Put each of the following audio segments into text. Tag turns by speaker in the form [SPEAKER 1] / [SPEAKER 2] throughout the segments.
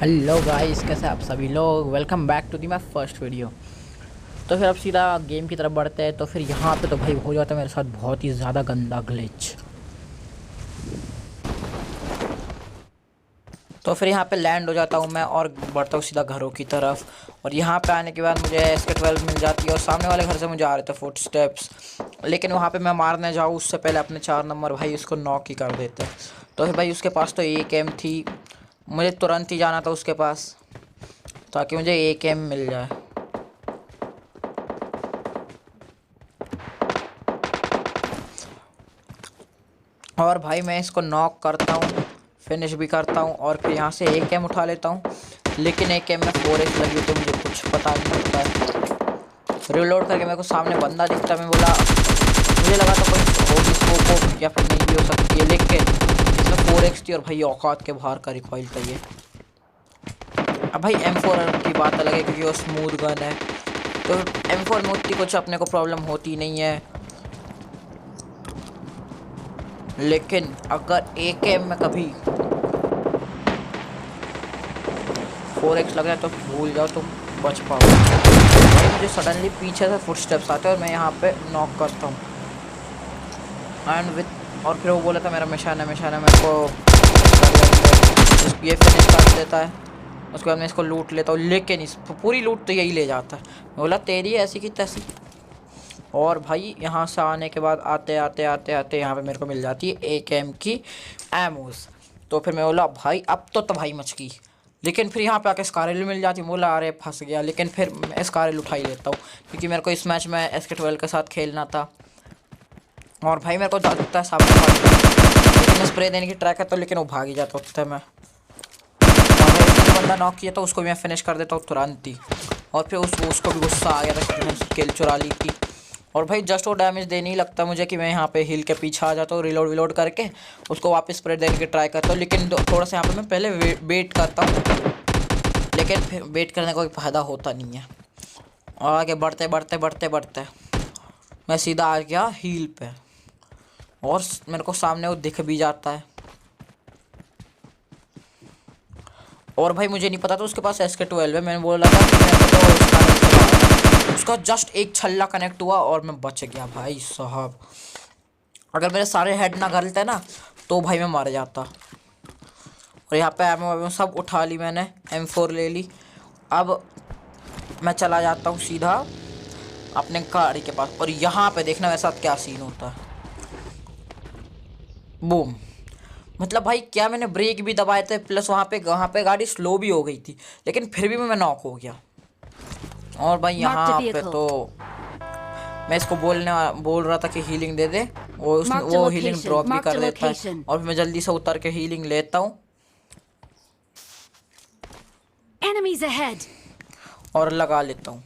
[SPEAKER 1] Hello guys, कैसे आप सभी लोग। Welcome back to the my first video. तो फिर अब सीधा गेम की तरफ बढ़ते हैं। तो फिर यहाँ पे तो भाई हो जाता है मेरे साथ बहुत ही ज़्यादा गंदा ग्लिच। तो फिर यहाँ पे लैंड हो जाता हूँ मैं और बढ़ता हूँ सीधा घरों की तरफ। और यहाँ पे आने के बाद मुझे SK-12 मिल जाती है और सामने वाले घर से मुझे आ रहे थे फुट स्टेप्स। लेकिन वहाँ पे मैं मारने जाऊँ उससे पहले अपने 4 नंबर भाई उसको नॉक ही कर देते। तो फिर भाई उसके पास तो एक एम थी, मुझे तुरंत ही जाना था उसके पास ताकि मुझे एक एम मिल जाए। और भाई मैं इसको नॉक करता हूँ, फिनिश भी करता हूँ और फिर यहाँ से एक एम उठा लेता हूँ। लेकिन एक एम में 4x लगी तो मुझे कुछ पता नहीं लगता है। रिलोड करके मेरे को सामने बंदा दिखता, मैं बोला मुझे लगा था कोई होगी स्कोप या फिर नहीं भी हो सकती है, लेकिन इसमें 4x थी और भाई औकात के बाहर का रिकॉइल था ये। अब भाई M4 की बात अलग है क्योंकि वो स्मूथ गन है, तो M4 में उतनी कुछ अपने को प्रॉब्लम होती नहीं है। लेकिन अगर AK में कभी 4x लग जाए तो भूल जाओ तुम बच पाओ। भाई मुझे सडनली पीछे से फुटस्टेप्स आते हैं और मैं यहाँ पे नॉक करता हूँ एंड विथ, और फिर वो बोला था मेरा मिशन है मेरे को ये फिनिश कर देता है। उसके बाद मैं इसको लूट लेता हूँ, लेकिन इस पूरी लूट तो यही ले जाता है। मैं बोला तेरी ऐसी की तैसी। और भाई यहाँ से आने के बाद आते आते आते आते यहाँ पे मेरे को मिल जाती है AK की एमोस। तो फिर मैं बोला भाई अब तो भाई मच गई। लेकिन फिर यहाँ पे आके स्कारल मिल जाती, बोला अरे फंस गया। लेकिन फिर मैं स्कारल उठा ही लेता हूँ क्योंकि मेरे को इस मैच में SK-12 के साथ खेलना था। और भाई मेरे को लगता है सामने लेकिन मैं स्प्रे देने की ट्राई करता हूँ, लेकिन वो भाग ही जाता होता है मैं। और भाई उसने बंदा नॉक किया तो उसको भी मैं फिनिश कर देता हूँ तुरंत ही। और फिर उसको भी गुस्सा आ गया था क्योंकि मैंने किल चुरा ली थी। और भाई जस्ट वो डैमेज देने ही लगता मुझे कि मैं यहाँ पे हिल के पीछे आ जाता हूँ, रिलोड विलोड करके उसको वापस स्प्रे देने की ट्राई करता हूँ। लेकिन थोड़ा सा यहाँ पे मैं पहले वेट करता हूँ, लेकिन फिर वेट करने का कोई फ़ायदा होता नहीं है। और आगे बढ़ते बढ़ते बढ़ते बढ़ते मैं सीधा आ गया हील पे और मेरे को सामने वो दिख भी जाता है। और भाई मुझे नहीं पता था उसके पास SK-12 है। मैंने बोला था कि मेरे को तो उसका जस्ट एक छल्ला कनेक्ट हुआ और मैं बच गया भाई साहब। अगर मेरे सारे हेड ना गलते ना तो भाई मैं मर जाता। और यहाँ पे एमो सब उठा ली मैंने, M4 ले ली। अब मैं चला जाता हूँ सीधा अपने गाड़ी के पास और यहाँ पे देखना मेरे साथ क्या सीन होता है। बूम, मतलब भाई क्या मैंने ब्रेक भी दबाए थे, प्लस वहाँ पे गाड़ी स्लो भी हो गई थी, लेकिन फिर भी मैं नॉक हो गया। और भाई यहाँ पे तो मैं इसको बोल रहा था कि हीलिंग दे दे, वो हीलिंग ड्रॉप भी कर देता है। और मैं जल्दी से उतर के हीलिंग लेता हूँ और लगा लेता हूँ।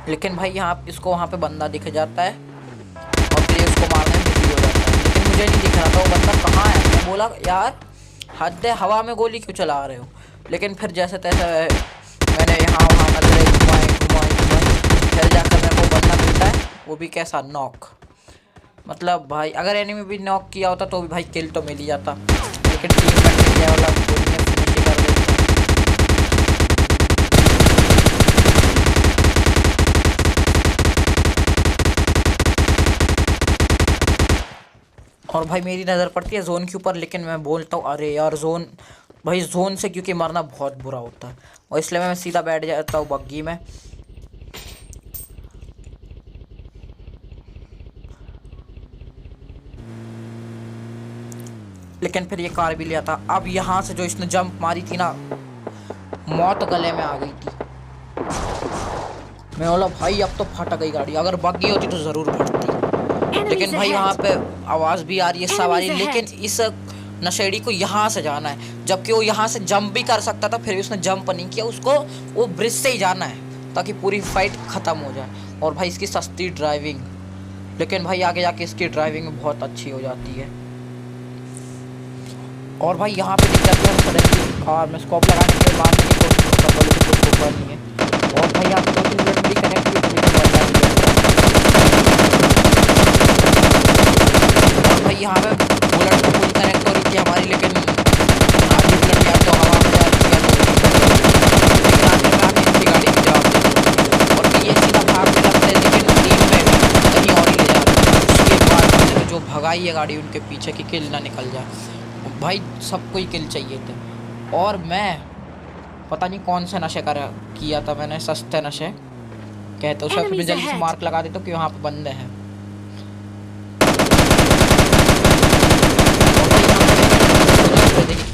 [SPEAKER 1] लेकिन भाई यहाँ इसको वहाँ पे बंदा दिख जाता है और फिर उसको मारने में बिजी हो जाता है। लेकिन मुझे नहीं दिख रहा था वो बंदा कहाँ है। मैं बोला यार हद है, हवा में गोली क्यों चला रहे हो। लेकिन फिर जैसे तैसे मैंने यहाँ वहाँ नजरें घुमाए फिर जाकर मेरे को बंदा मिलता है, वो भी कैसा नॉक। मतलब भाई अगर एनिमी भी नॉक किया होता तो भी भाई किल तो मिल ही जाता, लेकिन टीम में वाला गोली ने फिनिश ही कर देता। और भाई मेरी नज़र पड़ती है जोन के ऊपर, लेकिन मैं बोलता हूँ अरे यार जोन, भाई जोन से क्योंकि मरना बहुत बुरा होता है और इसलिए मैं सीधा बैठ जाता हूँ बग्गी में। लेकिन फिर ये कार भी लिया था। अब यहाँ से जो इसने जंप मारी थी ना, मौत गले में आ गई थी। मैं बोला भाई अब तो फट गई गाड़ी, अगर बग्गी होती तो ज़रूर फटती। लेकिन भाई वहाँ पे आवाज़ भी आ रही है सवारी, लेकिन इस नशेड़ी को यहाँ से जाना है, जबकि वो यहाँ से जंप भी कर सकता था, फिर भी उसने जंप नहीं किया। उसको वो ब्रिज से ही जाना है ताकि पूरी फाइट ख़त्म हो जाए। और भाई इसकी सस्ती ड्राइविंग, लेकिन भाई आगे जाके इसकी ड्राइविंग बहुत अच्छी हो जाती है। और भाई यहाँ पे दिख जाती है सडनली कार में स्कोप लगाने के बाद मारने की कोशिश करता हूँ, लेकिन कुछ होता नहीं है। और भाई यहाँ पे 2-3 मिनट भी कनेक्ट हुई तो भगाई है गाड़ी उनके पीछे कि किल ना निकल जाए। भाई सबको ही किल चाहिए थे और मैं पता नहीं कौन से नशे किया था मैंने, सस्ते नशे कहते उसे। फिर मैं जल्दी से मार्क लगा देता हूँ कि वहाँ पे बंदे हैं।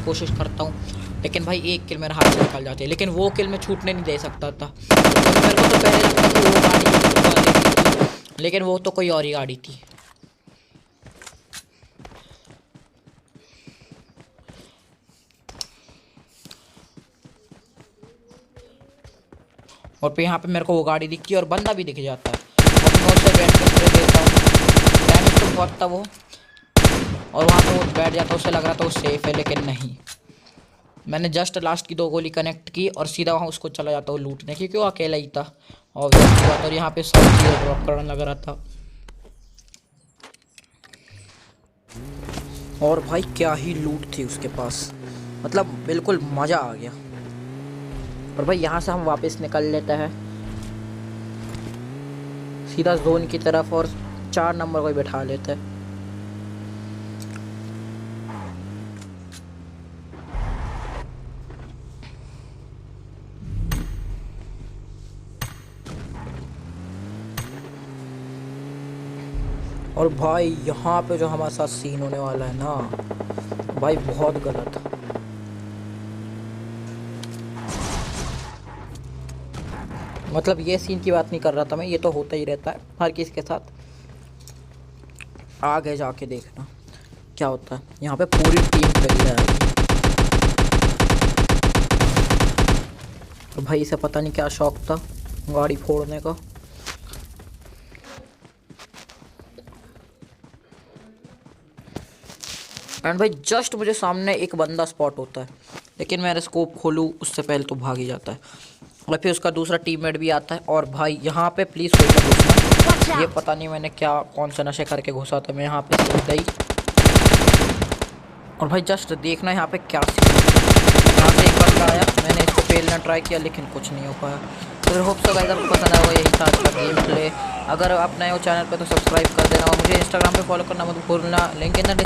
[SPEAKER 1] कोशिश करता हूँ लेकिन भाई एक किल मेरे हाथ से निकल जाती है, लेकिन वो किल मैं छूटने नहीं दे सकता था। तो मेरे को तो पहले लगता कि वो गाड़ी थी, लेकिन वो तो कोई और ही गाड़ी थी। और फिर यहाँ पे मेरे को वो गाड़ी दिखती है और बंदा भी दिख जाता है और मैं उसे बैठ के स्प्रे देता हूँ। डैमेज तो बहुत था वो, और वहाँ पे वो बैठ जाता, उसे लग रहा था वो सेफ है, लेकिन नहीं। मैंने जस्ट लास्ट की 2 गोली कनेक्ट की और सीधा वहाँ उसको चला जाता हूँ लूटने, क्योंकि वो अकेला ही था ऑब्वियस की बात। और यहाँ पे सब चीज़ें ड्रॉप करने लग रहा था। और भाई क्या ही लूट थी उसके पास, मतलब बिल्कुल मज़ा आ गया। और भाई यहाँ से हम वापस निकल लेते हैं सीधा जोन की तरफ और 4 नंबर को बैठा लेते हैं। और भाई यहाँ पे जो हमारे साथ सीन होने वाला है ना भाई, बहुत गलत। मतलब ये सीन की बात नहीं कर रहा था मैं, ये तो होता ही रहता है हर किसी के साथ। आगे जाके देखना क्या होता है। यहाँ पे पूरी टीम फैली है और भाई इसे पता नहीं क्या शौक था गाड़ी फोड़ने का। एंड भाई जस्ट मुझे सामने एक बंदा स्पॉट होता है, लेकिन मैं स्कोप खोलूँ उससे पहले तो भाग ही जाता है। और फिर उसका दूसरा टीममेट भी आता है। और भाई यहाँ पे प्लीज़ कोई मत घुसना, ये पता नहीं मैंने क्या कौन सा नशे करके घुसा था मैं यहाँ पे सीधा ही। और भाई जस्ट देखना यहाँ पे क्या यहाँ से एक बंदा आया, मैंने इसको पेलना ट्राई किया लेकिन कुछ नहीं हो पाया। तो होप सो गाइस आपको पसंद आएगा यही था आज का गेम प्ले। अगर आप नए हो चैनल पर तो सब्सक्राइब कर देना और मुझे इंस्टाग्राम पे फॉलो करना मत भूलना। Link in the